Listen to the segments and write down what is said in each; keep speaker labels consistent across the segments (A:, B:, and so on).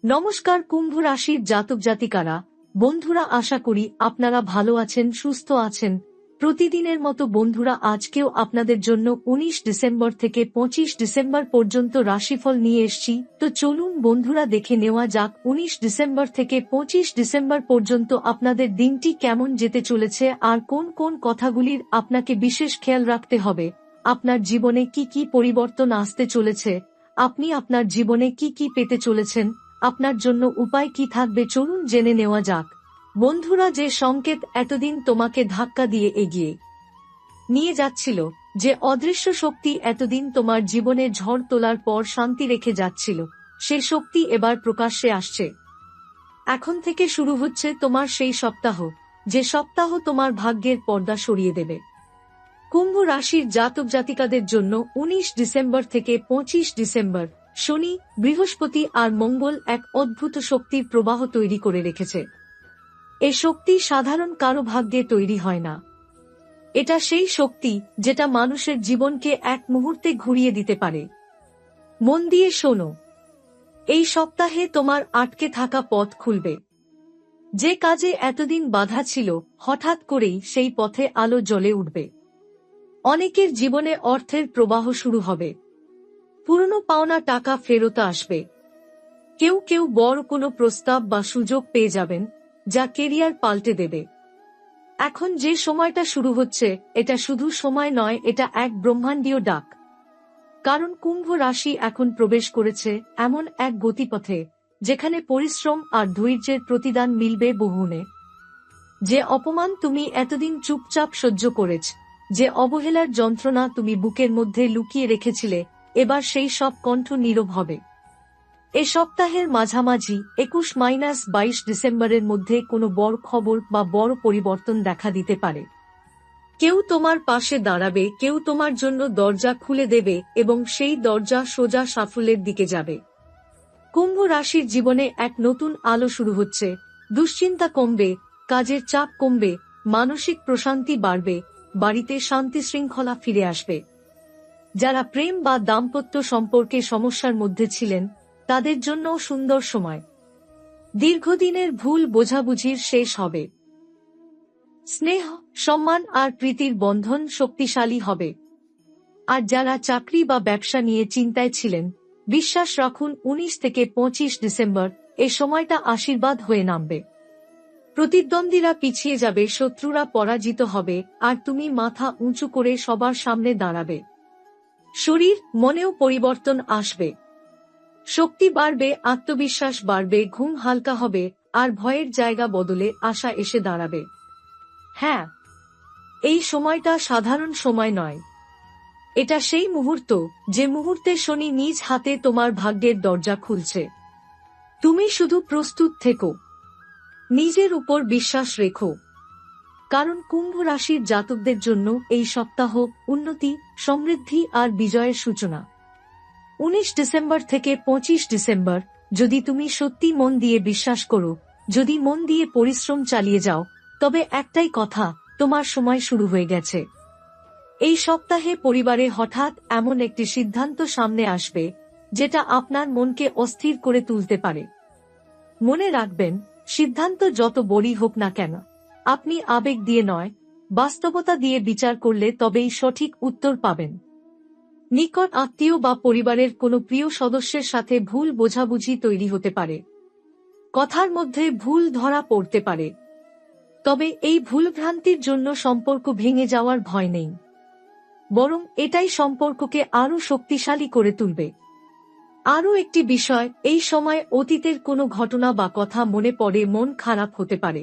A: নমস্কার কুম্ভ রাশির জাতক জাতিকারা, বন্ধুরা, আশা করি আপনারা ভালো আছেন, সুস্থ আছেন। প্রতিদিনের মতো বন্ধুরা, আজকেও আপনাদের জন্য 19 ডিসেম্বর থেকে 25 ডিসেম্বর পর্যন্ত রাশিফল নিয়ে এসেছি। তো চলুন বন্ধুরা, দেখে নেওয়া যাক 19 ডিসেম্বর থেকে 25 ডিসেম্বর পর্যন্ত আপনাদের দিনটি কেমন যেতে চলেছে আর কোন কোন কথাগুলির আপনাকে বিশেষ খেয়াল রাখতে হবে। আপনার জীবনে কি কি পরিবর্তন আসতে চলেছে, আপনি আপনার জীবনে কি কি পেতে চলেছেন, আপনার জন্য উপায় কি থাকবে, চলুন জেনে নেওয়া যাক। বন্ধুরা, যে সংকেত এতদিন তোমাকে ধাক্কা দিয়ে এগিয়ে নিয়ে যাচ্ছিল, যে অদৃশ্য শক্তি এতদিন তোমার জীবনে ঝড় তোলার পর শান্তি রেখে যাচ্ছিল, সে শক্তি এবার প্রকাশ্যে আসছে। এখন থেকে শুরু হচ্ছে তোমার সেই সপ্তাহ, যে সপ্তাহ তোমার ভাগ্যের পর্দা সরিয়ে দেবে। কুম্ভ রাশির জাতক জাতিকাদের জন্য 19 ডিসেম্বর থেকে 25 ডিসেম্বর শনি, বৃহস্পতি আর মঙ্গল এক অদ্ভুত শক্তির প্রবাহ তৈরি করে রেখেছে। এ শক্তি সাধারণ কারো ভাগ্যে তৈরি হয় না। এটা সেই শক্তি যেটা মানুষের জীবনকে এক মুহূর্তে ঘুরিয়ে দিতে পারে। মন দিয়ে শোনো, এই সপ্তাহে তোমার আটকে থাকা পথ খুলবে। যে কাজে এতদিন বাধা ছিল, হঠাৎ করেই সেই পথে আলো জ্বলে উঠবে। অনেকের জীবনে অর্থের প্রবাহ শুরু হবে। পুরনো পাওনা টাকা ফেরত আসবে। কেউ কেউ বড় কোনো প্রস্তাব বা সুযোগ পেয়ে যাবেন, যা কেরিয়ার পাল্টে দেবে। এখন যে সময়টা শুরু হচ্ছে, এটা শুধু সময় নয়, এটা এক ব্রহ্মাণ্ডীয় ডাক। কারণ কুম্ভ রাশি এখন প্রবেশ করেছে এমন এক গতিপথে, যেখানে পরিশ্রম আর ধৈর্যের প্রতিদান মিলবে বহুগুণে। যে অপমান তুমি এতদিন চুপচাপ সহ্য করেছ, যে অবহেলার যন্ত্রণা তুমি বুকের মধ্যে লুকিয়ে রেখেছিলে, এবার সেই সব কণ্ঠ নীরব হবে। এ সপ্তাহের মাঝামাঝি 21-22 ডিসেম্বরের মধ্যে কোনো বড় খবর বা বড় পরিবর্তন দেখা দিতে পারে। কেউ তোমার পাশে দাঁড়াবে, কেউ তোমার জন্য দরজা খুলে দেবে এবং সেই দরজা সোজা সাফল্যের দিকে যাবে। কুম্ভ রাশির জীবনে এক নতুন আলো শুরু হচ্ছে। দুশ্চিন্তা কমবে, কাজের চাপ কমবে, মানসিক প্রশান্তি বাড়বে, বাড়িতে শান্তি শৃঙ্খলা ফিরে আসবে। যারা প্রেম বা দাম্পত্য সম্পর্কে সমস্যার মধ্যে ছিলেন, তাদের জন্য সুন্দর সময়। দীর্ঘদিনের ভুল বোঝাবুঝির শেষ হবে। স্নেহ, সম্মান আর প্রীতির বন্ধন শক্তিশালী হবে। আর যারা চাকরি বা ব্যবসা নিয়ে চিন্তায় ছিলেন, বিশ্বাস রাখুন 19 থেকে 25 ডিসেম্বর এ সময়টা আশীর্বাদ হয়ে নামবে। প্রতিদ্বন্দ্বীরা পিছিয়ে যাবে, শত্রুরা পরাজিত হবে, আর তুমি মাথা উঁচু করে সবার সামনে দাঁড়াবে। শরীর মনেও পরিবর্তন আসবে। শক্তি বাড়বে, আত্মবিশ্বাস বাড়বে, ঘুম হালকা হবে, আর ভয়ের জায়গা বদলে আশা এসে দাঁড়াবে। হ্যাঁ, এই সময়টা সাধারণ সময় নয়। এটা সেই মুহূর্ত, যে মুহূর্তে শনি নিজ হাতে তোমার ভাগ্যের দরজা খুলছে। তুমি শুধু প্রস্তুত থেকো, নিজের উপর বিশ্বাস রেখো। কারণ কুম্ভ রাশির জাতকদের জন্য এই সপ্তাহ উন্নতি, সমৃদ্ধি আর বিজয়ের সূচনা। 19 ডিসেম্বর থেকে 25 ডিসেম্বর, যদি তুমি সত্যি মন দিয়ে বিশ্বাস করো, যদি মন দিয়ে পরিশ্রম চালিয়ে যাও, তবে একটাই কথা, তোমার সময় শুরু হয়ে গেছে। এই সপ্তাহে পরিবারে হঠাৎ এমন একটি সিদ্ধান্ত সামনে আসবে, যেটা আপনার মনকে অস্থির করে তুলতে পারে। মনে রাখবেন, সিদ্ধান্ত যত বড়ই হোক না কেন, আপনি আবেগ দিয়ে নয়, বাস্তবতা দিয়ে বিচার করলে তবেই সঠিক উত্তর পাবেন। নিকট আত্মীয় বা পরিবারের কোনো প্রিয় সদস্যের সাথে ভুল বোঝাবুঝি তৈরি হতে পারে। কথার মধ্যে ভুল ধরা পড়তে পারে। তবে এই ভুলভ্রান্তির জন্য সম্পর্ক ভেঙে যাওয়ার ভয় নেই, বরং এটাই সম্পর্ককে আরও শক্তিশালী করে তুলবে। আরও একটি বিষয়, এই সময় অতীতের কোনো ঘটনা বা কথা মনে পড়ে মন খারাপ হতে পারে।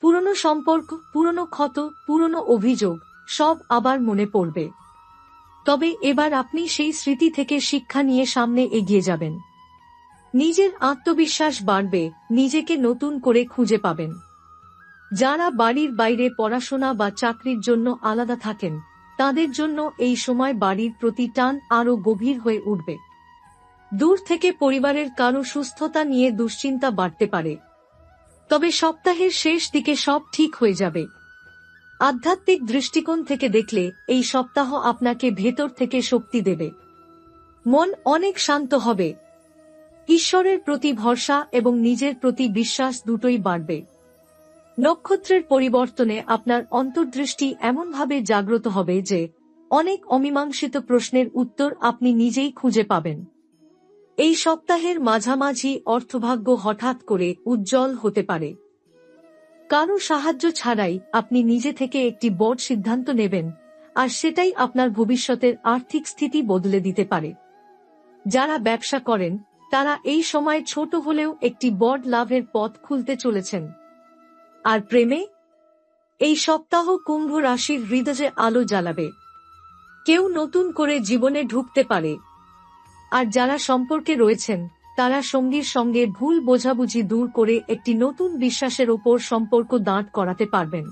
A: পুরনো সম্পর্ক, পুরনো ক্ষত, পুরনো অভিযোগ সব আবার মনে পড়বে। তবে এবার আপনি সেই স্মৃতি থেকে শিক্ষা নিয়ে সামনে এগিয়ে যাবেন। নিজের আত্মবিশ্বাস বাড়বে, নিজেকে নতুন করে খুঁজে পাবেন। যারা বাড়ির বাইরে পড়াশোনা বা চাকরির জন্য আলাদা থাকেন, তাদের জন্য এই সময় বাড়ির প্রতি টান আরও গভীর হয়ে উঠবে। দূর থেকে পরিবারের কারো সুস্থতা নিয়ে দুশ্চিন্তা বাড়তে পারে। তবে সপ্তাহের শেষ দিকে সব ঠিক হয়ে যাবে। আধ্যাত্মিক দৃষ্টিকোণ থেকে দেখলে এই সপ্তাহ আপনাকে ভেতর থেকে শক্তি দেবে। মন অনেক শান্ত হবে। ঈশ্বরের প্রতি ভরসা এবং নিজের প্রতি বিশ্বাস দুটোই বাড়বে। নক্ষত্রের পরিবর্তনে আপনার অন্তর্দৃষ্টি এমনভাবে জাগ্রত হবে যে অনেক অমীমাংসিত প্রশ্নের উত্তর আপনি নিজেই খুঁজে পাবেন। এই সপ্তাহের মাঝামাঝি অর্থভাগ্য হঠাৎ করে উজ্জ্বল হতে পারে। কারো সাহায্য ছাড়াই আপনি নিজে থেকে একটি বড় সিদ্ধান্ত নেবেন, আর সেটাই আপনার ভবিষ্যতের আর্থিক স্থিতি বদলে দিতে পারে। যারা ব্যবসা করেন তারা এই সময় ছোট হলেও একটি বড় লাভের পথ খুলতে চলেছেন। আর প্রেমে, এই সপ্তাহ কুম্ভ রাশির হৃদয়ে আলো জ্বালাবে। কেউ নতুন করে জীবনে ঢুকতে পারে। আর যারা সম্পর্কে রয়েছেন তারা সঙ্গীর সঙ্গে ভুল বোঝাবুঝি দূর করে একটি নতুন বিশ্বাসের ওপর সম্পর্ক দাঁড় করাতে পারবেন।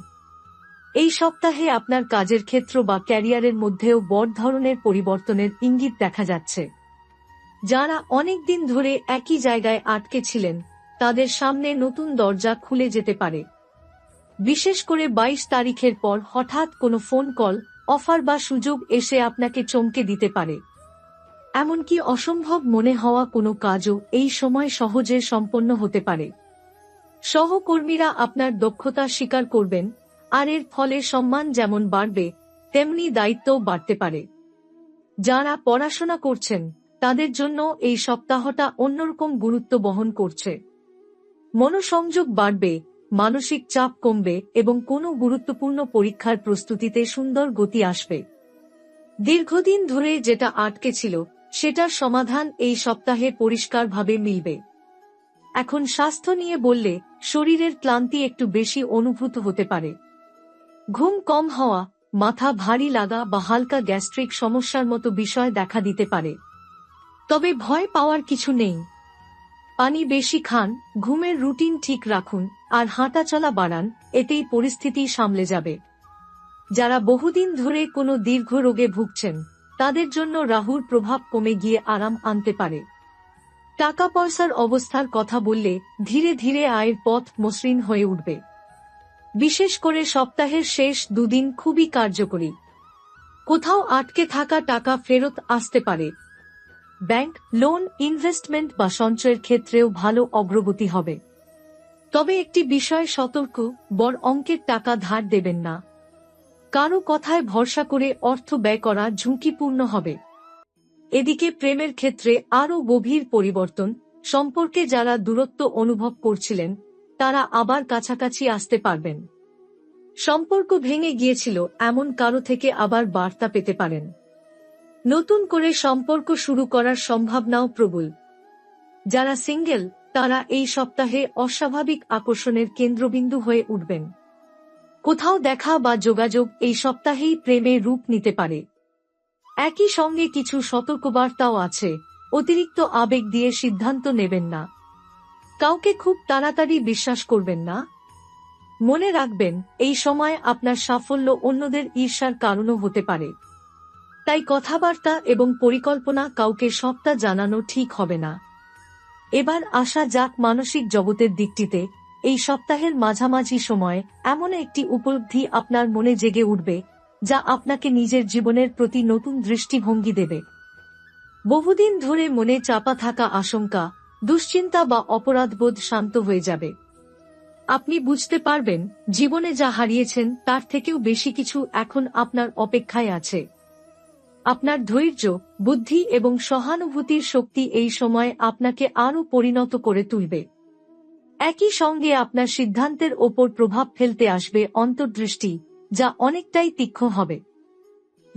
A: এই সপ্তাহে আপনার কাজের ক্ষেত্র বা ক্যারিয়ারের মধ্যেও বড় ধরনের পরিবর্তনের ইঙ্গিত দেখা যাচ্ছে। যারা অনেক দিন ধরে একই জায়গায় আটকে ছিলেন তাদের সামনে নতুন দরজা খুলে যেতে পারে। বিশেষ করে 22 তারিখের পর হঠাৎ কোনো ফোন কল, অফার বা সুযোগ এসে আপনাকে চমকে দিতে পারে। এমনকি অসম্ভব মনে হওয়া কোনো কাজও এই সময় সহজে সম্পন্ন হতে পারে। সহকর্মীরা আপনার দক্ষতা স্বীকার করবেন, আর এর ফলে সম্মান যেমন বাড়বে তেমনি দায়িত্বও বাড়তে পারে। যারা পড়াশোনা করছেন তাদের জন্য এই সপ্তাহটা অন্যরকম গুরুত্ব বহন করছে। মনোসংযোগ বাড়বে, মানসিক চাপ কমবে এবং কোনো গুরুত্বপূর্ণ পরীক্ষার প্রস্তুতিতে সুন্দর গতি আসবে। দীর্ঘদিন ধরে যেটা আটকে ছিল সেটার সমাধান এই সপ্তাহে পরিষ্কারভাবে মিলবে। এখন স্বাস্থ্য নিয়ে বললে শরীরের ক্লান্তি একটু বেশি অনুভূত হতে পারে। ঘুম কম হওয়া, মাথা ভারী লাগা বা হালকা গ্যাস্ট্রিক সমস্যার মতো বিষয় দেখা দিতে পারে। তবে ভয় পাওয়ার কিছু নেই। পানি বেশি খান, ঘুমের রুটিন ঠিক রাখুন আর হাঁটাচলা বাড়ান, এতেই পরিস্থিতি সামলে যাবে। যারা বহুদিন ধরে কোনো দীর্ঘ রোগে ভুগছেন তাদের জন্য রাহুর প্রভাব কমে গিয়ে আরাম আনতে পারে। টাকা পয়সার অবস্থার কথা বললে ধীরে ধীরে আয়ের পথ মসৃণ হয়ে উঠবে। বিশেষ করে সপ্তাহের শেষ দুদিন খুবই কার্যকরী। কোথাও আটকে থাকা টাকা ফেরত আসতে পারে। ব্যাংক, লোন, ইনভেস্টমেন্ট বা সঞ্চয়ের ক্ষেত্রেও ভালো অগ্রগতি হবে। তবে একটি বিষয়ে সতর্ক, বড় অঙ্কের টাকা ধার দেবেন না। কারো কথায় ভরসা করে অর্থ ব্যয় করা ঝুঁকিপূর্ণ হবে। এদিকে প্রেমের ক্ষেত্রে আরও গভীর পরিবর্তন। সম্পর্কে যারা দূরত্ব অনুভব করছিলেন তারা আবার কাছাকাছি আসতে পারবেন। সম্পর্ক ভেঙে গিয়েছিল এমন কারো থেকে আবার বার্তা পেতে পারেন। নতুন করে সম্পর্ক শুরু করার সম্ভাবনাও প্রবল। যারা সিঙ্গেল তারা এই সপ্তাহে অস্বাভাবিক আকর্ষণের কেন্দ্রবিন্দু হয়ে উঠবেন। কোথাও দেখা বা যোগাযোগ এই সপ্তাহেই প্রেমে রূপ নিতে পারে। একই সঙ্গে কিছু সতর্কবার্তাও আছে। অতিরিক্ত আবেগ দিয়ে সিদ্ধান্ত নেবেন না। কাউকে খুব তাড়াতাড়ি বিশ্বাস করবেন না। মনে রাখবেন, এই সময় আপনার সাফল্য অন্যদের ঈর্ষার কারণও হতে পারে। তাই কথাবার্তা এবং পরিকল্পনা কাউকে সবটা জানানো ঠিক হবে না। এবার আসা যাক মানসিক জগতের দিকটিতে। এই সপ্তাহের মাঝামাঝি সময়ে এমন একটি উপলব্ধি আপনার মনে জেগে উঠবে যা আপনাকে নিজের জীবনের প্রতি নতুন দৃষ্টিভঙ্গি দেবে। বহুদিন ধরে মনে চাপা থাকা আশঙ্কা, দুশ্চিন্তা বা অপরাধবোধ শান্ত হয়ে যাবে। আপনি বুঝতে পারবেন জীবনে যা হারিয়েছেন তার থেকেও বেশি কিছু এখন আপনার অপেক্ষায় আছে। আপনার ধৈর্য, বুদ্ধি এবং সহানুভূতির শক্তি এই সময় আপনাকে আরও পরিণত করে তুলবে। একই সঙ্গে আপনার সিদ্ধান্তের ওপর প্রভাব ফেলতে আসবে অন্তর্দৃষ্টি, যা অনেকটাই তীক্ষ্ণ হবে।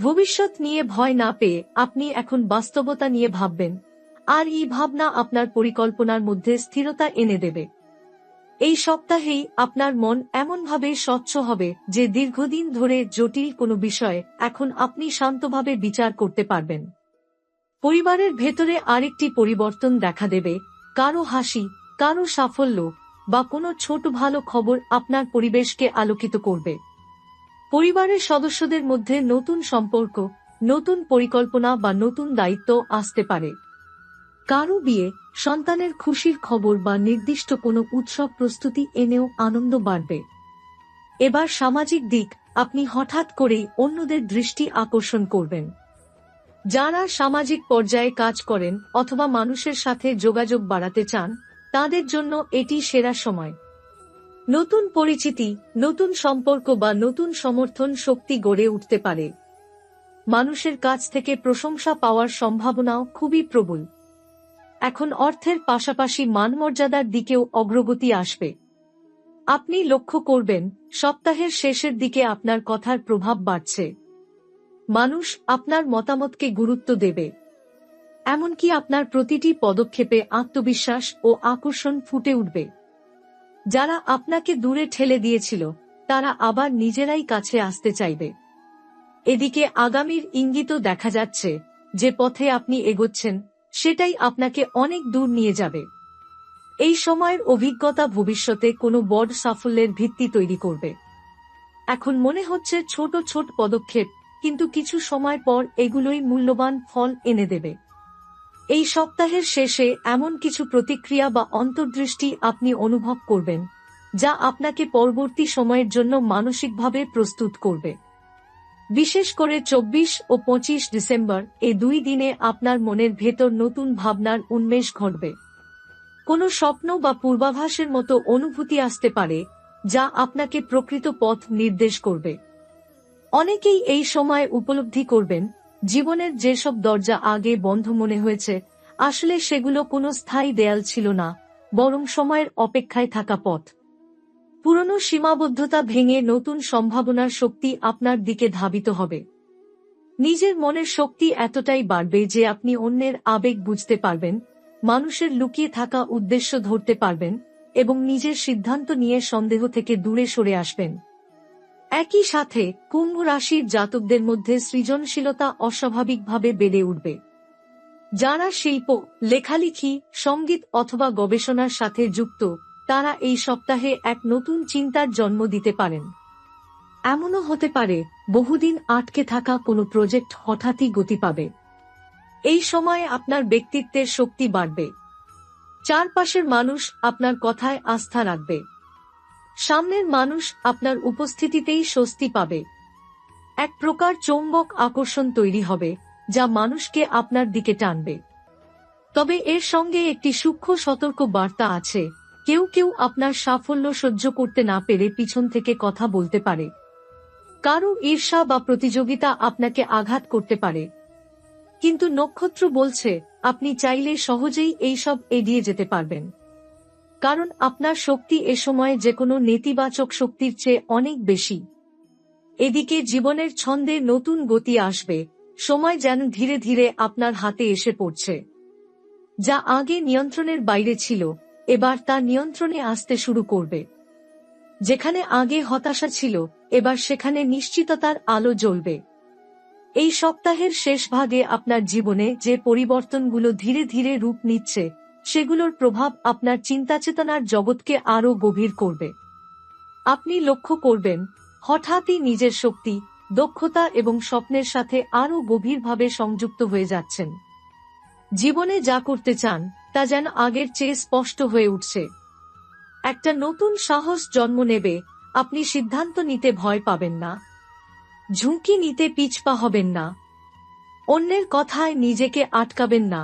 A: ভবিষ্যৎ নিয়ে ভয় না পেয়ে আপনি এখন বাস্তবতা নিয়ে ভাববেন, আর এই ভাবনা আপনার পরিকল্পনার মধ্যে স্থিরতা এনে দেবে। এই সপ্তাহেই আপনার মন এমনভাবে স্বচ্ছ হবে যে দীর্ঘদিন ধরে জটিল কোনো বিষয় এখন আপনি শান্তভাবে বিচার করতে পারবেন। পরিবারের ভেতরে আরেকটি পরিবর্তন দেখা দেবে। কারো হাসি, কারো সাফল্য বা কোনো ছোট ভালো খবর আপনার পরিবেশকে আলোকিত করবে। পরিবারের সদস্যদের মধ্যে নতুন সম্পর্ক, নতুন পরিকল্পনা বা নতুন দায়িত্ব আসতে পারে। কারো বিয়ে, সন্তানের খুশির খবর বা নির্দিষ্ট কোনো উৎসব প্রস্তুতি এনেও আনন্দ বাড়বে। এবার সামাজিক দিক, আপনি হঠাৎ করেই অন্যদের দৃষ্টি আকর্ষণ করবেন। যারা সামাজিক পর্যায়ে কাজ করেন অথবা মানুষের সাথে যোগাযোগ বাড়াতে চান, তাদের জন্য এটি সেরা সময়। নতুন পরিচিতি, নতুন সম্পর্ক বা নতুন সমর্থন শক্তি গড়ে উঠতে পারে। মানুষের কাছ থেকে প্রশংসা পাওয়ার সম্ভাবনাও খুবই প্রবল। এখন অর্থের পাশাপাশি মানমর্যাদার দিকেও অগ্রগতি আসবে। আপনি লক্ষ্য করবেন, সপ্তাহের শেষের দিকে আপনার কথার প্রভাব বাড়ছে। মানুষ আপনার মতামতকে গুরুত্ব দেবে। এমনকি আপনার প্রতিটি পদক্ষেপে আত্মবিশ্বাস ও আকর্ষণ ফুটে উঠবে। যারা আপনাকে দূরে ঠেলে দিয়েছিল, তারা আবার নিজেরাই কাছে আসতে চাইবে। এদিকে আগামীর ইঙ্গিতও দেখা যাচ্ছে, যে পথে আপনি এগোচ্ছেন সেটাই আপনাকে অনেক দূর নিয়ে যাবে। এই সময়ের অভিজ্ঞতা ভবিষ্যতে কোনো বড় সাফল্যের ভিত্তি তৈরি করবে। এখন মনে হচ্ছে ছোট ছোট পদক্ষেপ, কিন্তু কিছু সময় পর এগুলোই মূল্যবান ফল এনে দেবে। এই সপ্তাহের শেষে এমন কিছু প্রতিক্রিয়া বা অন্তর্দৃষ্টি আপনি অনুভব করবেন, যা আপনাকে পরবর্তী সময়ের জন্য মানসিকভাবে প্রস্তুত করবে। বিশেষ করে 24 ও 25 ডিসেম্বর এই 2 দিনে আপনার মনের ভেতর নতুন ভাবনার উন্মেষ ঘটবে। কোনো স্বপ্ন বা পূর্বাভাসের মতো অনুভূতি আসতে পারে, যা আপনাকে প্রকৃত পথ নির্দেশ করবে। অনেকেই এই সময় উপলব্ধি করবেন, জীবনের যেসব দরজা আগে বন্ধ মনে হয়েছে, আসলে সেগুলো কোনো স্থায়ী দেয়াল ছিল না, বরং সময়ের অপেক্ষায় থাকা পথ। পুরনো সীমাবদ্ধতা ভেঙে নতুন সম্ভাবনার শক্তি আপনার দিকে ধাবিত হবে। নিজের মনের শক্তি এতটাই বাড়বে যে আপনি অন্যের আবেগ বুঝতে পারবেন, মানুষের লুকিয়ে থাকা উদ্দেশ্য ধরতে পারবেন এবং নিজের সিদ্ধান্ত নিয়ে সন্দেহ থেকে দূরে সরে আসবেন। একই সাথে কুম্ভ রাশির জাতকদের মধ্যে সৃজনশীলতা অস্বাভাবিকভাবে বেড়ে উঠবে। যারা শিল্প, লেখালেখি, সঙ্গীত অথবা গবেষণার সাথে যুক্ত, তারা এই সপ্তাহে এক নতুন চিন্তার জন্ম দিতে পারেন। এমনও হতে পারে বহুদিন আটকে থাকা কোনো প্রজেক্ট হঠাৎই গতি পাবে। এই সময়ে আপনার ব্যক্তিত্বের শক্তি বাড়বে। চারপাশের মানুষ আপনার কথায় আস্থা রাখবে। সামনের মানুষ আপনার উপস্থিতিতেই স্বস্তি পাবে। এক প্রকার চৌম্বক আকর্ষণ তৈরি হবে, যা মানুষকে আপনার দিকে টানবে। তবে এর সঙ্গে একটি সূক্ষ্ম সতর্ক বার্তা আছে, কেউ কেউ আপনার সাফল্য সহ্য করতে না পেরে পিছন থেকে কথা বলতে পারে। কারো ঈর্ষা বা প্রতিযোগিতা আপনাকে আঘাত করতে পারে। কিন্তু নক্ষত্র বলছে, আপনি চাইলে সহজেই এইসব এড়িয়ে যেতে পারবেন। কারণ আপনার শক্তি এ সময়ে যেকোনো নেতিবাচক শক্তির চেয়ে অনেক বেশি। এদিকে জীবনের ছন্দে নতুন গতি আসবে, সময় যেন ধীরে ধীরে আপনার হাতে এসে পড়ছে। যা আগে নিয়ন্ত্রণের বাইরে ছিল, এবার তা নিয়ন্ত্রণে আসতে শুরু করবে। যেখানে আগে হতাশা ছিল, এবার সেখানে নিশ্চিততার আলো জ্বলবে। এই সপ্তাহের শেষ ভাগে আপনার জীবনে যে পরিবর্তনগুলো ধীরে ধীরে রূপ নিচ্ছে, সেগুলোর প্রভাব আপনার চিন্তাচেতনার জগৎকে আরও গভীর করবে। আপনি লক্ষ্য করবেন, হঠাৎই নিজের শক্তি, দক্ষতা এবং স্বপ্নের সাথে আরও গভীরভাবে সংযুক্ত হয়ে যাচ্ছেন। জীবনে যা করতে চান, তা যেন আগের চেয়ে স্পষ্ট হয়ে উঠছে। একটা নতুন সাহস জন্ম নেবে, আপনি সিদ্ধান্ত নিতে ভয় পাবেন না। ঝুঁকি নিতে পিছপা হবেন না। অন্যের কথায় নিজেকে আটকাবেন না।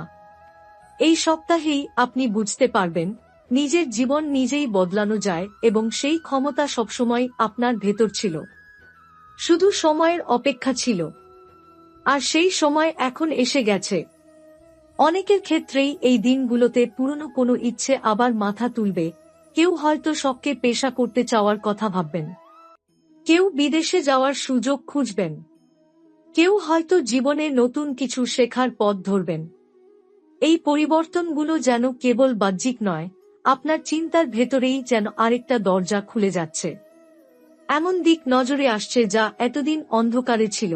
A: এই সপ্তাহেই আপনি বুঝতে পারবেন, নিজের জীবন নিজেই বদলানো যায় এবং সেই ক্ষমতা সবসময় আপনার ভেতর ছিল। শুধু সময়ের অপেক্ষা ছিল। আর সেই সময় এখন এসে গেছে। অনেকের ক্ষেত্রেই এই দিনগুলোতে পুরনো কোনো ইচ্ছে আবার মাথা তুলবে। কেউ হয়তো শখকে পেশা করতে চাওয়ার কথা ভাববেন। কেউ বিদেশে যাওয়ার সুযোগ খুঁজবেন। কেউ হয়তো জীবনে নতুন কিছু শেখার পথ ধরবেন। এই পরিবর্তনগুলো যেন কেবল বাহ্যিক নয়, আপনার চিন্তার ভেতরেই যেন আরেকটা দরজা খুলে যাচ্ছে। এমন দিক নজরে আসছে যা এতদিন অন্ধকারে ছিল।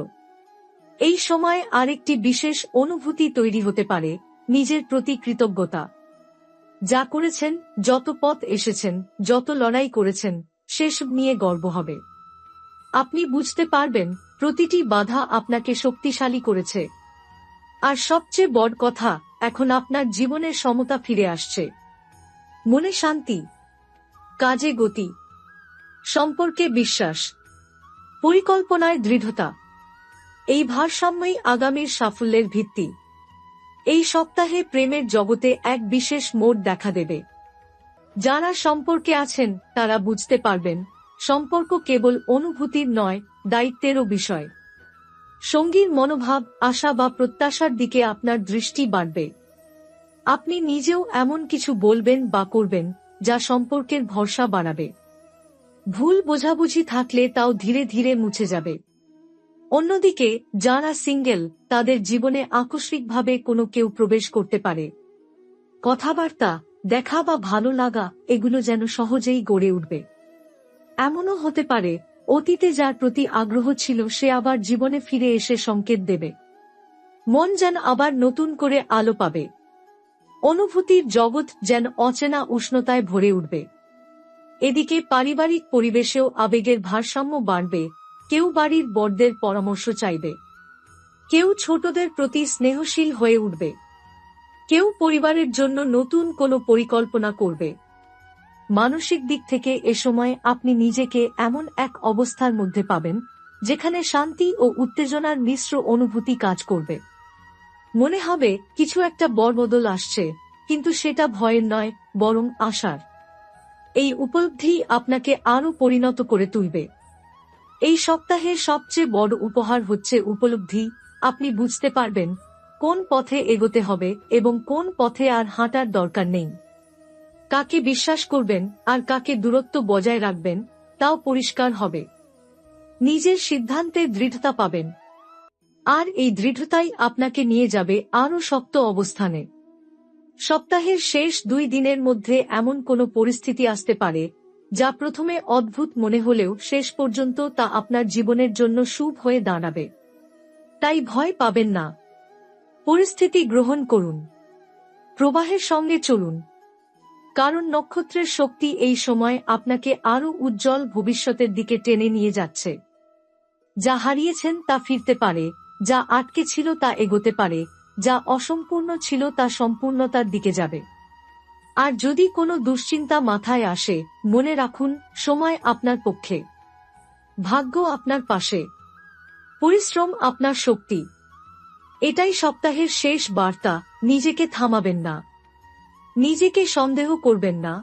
A: এই সময় আরেকটি বিশেষ অনুভূতি তৈরি হতে পারে, নিজের প্রতি কৃতজ্ঞতা। যা করেছেন, যত পথ এসেছেন, যত লড়াই করেছেন, সেসব নিয়ে গর্ব হবে। আপনি বুঝতে পারবেন, প্রতিটি বাধা আপনাকে শক্তিশালী করেছে। আর সবচেয়ে বড় কথা, এখন আপনার জীবনের সমতা ফিরে আসছে। মনে শান্তি, কাজে গতি, সম্পর্কে বিশ্বাস, পরিকল্পনায় দৃঢ়তা। এই ভারসাম্যই আগামীর সাফল্যের ভিত্তি। এই সপ্তাহে প্রেমের জগতে এক বিশেষ মোড় দেখা দেবে। যারা সম্পর্কে আছেন তারা বুঝতে পারবেন সম্পর্ক কেবল অনুভূতির নয়, দায়িত্বেরও বিষয়। সঙ্গীর মনোভাব, আশা বা প্রত্যাশার দিকে আপনার দৃষ্টি বাড়বে। আপনি নিজেও এমন কিছু বলবেন বা করবেন যা সম্পর্কের ভরসা বাড়াবে। ভুল বোঝাবুঝি থাকলে তাও ধীরে ধীরে মুছে যাবে। অন্যদিকে যারা সিঙ্গেল, তাদের জীবনে আকস্মিকভাবে কোনো কেউ প্রবেশ করতে পারে। কথাবার্তা, দেখা বা ভালো লাগা এগুলো যেন সহজেই গড়ে উঠবে। এমনও হতে পারে অতীতে যার প্রতি আগ্রহ ছিল সে আবার জীবনে ফিরে এসে সংকেত দেবে। মন যেন আবার নতুন করে আলো পাবে। অনুভূতির জগৎ যেন অচেনা উষ্ণতায় ভরে উঠবে। এদিকে পারিবারিক পরিবেশেও আবেগের ভারসাম্য বাড়বে। কেউ বাড়ির বড়দের পরামর্শ চাইবে, কেউ ছোটদের প্রতি স্নেহশীল হয়ে উঠবে, কেউ পরিবারের জন্য নতুন কোনো পরিকল্পনা করবে। মানসিক দিক থেকে এ সময় আপনি নিজেকে এমন এক অবস্থার মধ্যে পাবেন যেখানে শান্তি ও উত্তেজনার মিশ্র অনুভূতি কাজ করবে। মনে হবে কিছু একটা বড় বদল আসছে, কিন্তু সেটা ভয়ের নয়, বরং আশার। এই উপলব্ধি আপনাকে আরও পরিণত করে তুলবে। এই সপ্তাহের সবচেয়ে বড় উপহার হচ্ছে উপলব্ধি। আপনি বুঝতে পারবেন কোন পথে এগোতে হবে এবং কোন পথে আর হাঁটার দরকার নেই। কাকে বিশ্বাস করবেন আর কাকে দূরত্ব বজায় রাখবেন তাও পরিষ্কার হবে। নিজের সিদ্ধান্তে দৃঢ়তা পাবেন, আর এই দৃঢ়তাই আপনাকে নিয়ে যাবে আরও শক্ত অবস্থানে। সপ্তাহের শেষ 2 দিনের মধ্যে এমন কোনো পরিস্থিতি আসতে পারে যা প্রথমে অদ্ভুত মনে হলেও শেষ পর্যন্ত তা আপনার জীবনের জন্য শুভ হয়ে দাঁড়াবে। তাই ভয় পাবেন না, পরিস্থিতি গ্রহণ করুন, প্রবাহের সঙ্গে চলুন। কারণ নক্ষত্রের শক্তি এই সময় আপনাকে আরও উজ্জ্বল ভবিষ্যতের দিকে টেনে নিয়ে যাচ্ছে। যা হারিয়েছেন তা ফিরতে পারে, যা আটকে ছিল তা এগোতে পারে, যা অসম্পূর্ণ ছিল তা সম্পূর্ণতার দিকে যাবে। আর যদি কোনো দুশ্চিন্তা মাথায় আসে, মনে রাখুন সময় আপনার পক্ষে, ভাগ্য আপনার পাশে, পরিশ্রম আপনার শক্তি। এটাই সপ্তাহের শেষ বার্তা। নিজেকে থামাবেন না, নিজেকে সন্দেহ করবেন না,